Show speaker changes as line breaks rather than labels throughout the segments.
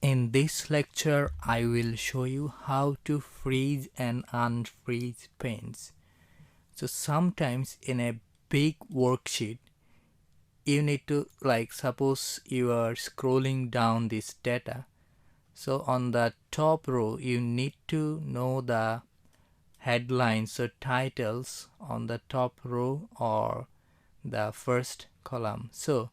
In this lecture, I will show you how to freeze and unfreeze panes. So sometimes in a big worksheet, you need to, like, suppose you are scrolling down this data. So on the top row, you need to know the headlines or titles on the top row or the first column. So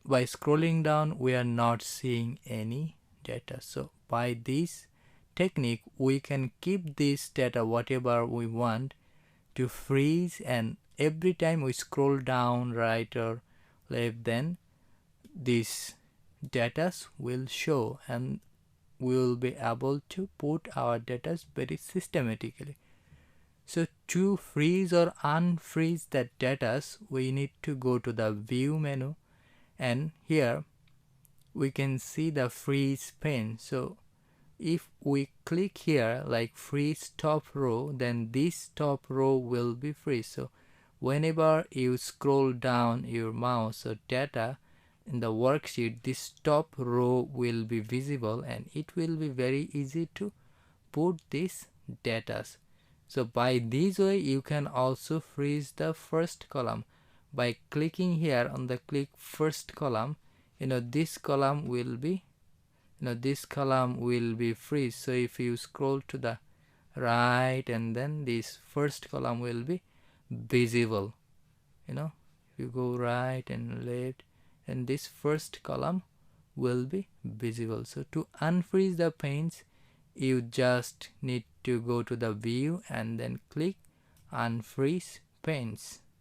by scrolling down, we are not seeing any data. So by this technique, we can keep this data whatever we want to freeze, and every time we scroll down right or left, then these data will show and we will be able to put our data very systematically. So to freeze or unfreeze that data, we need to go to the view menu, and here we can see the freeze pane. So if we click here like freeze top row, then this top row will be freeze. So whenever you scroll down your mouse or data in the worksheet, this top row will be visible and it will be very easy to put this data. So by this way, you can also freeze the first column by clicking here on the click first column. This column will be freeze. So if you scroll to the right, and then this first column will be visible. If you go right and left, and this first column will be visible. So to unfreeze the panes, you just need to go to the view and then click unfreeze panes.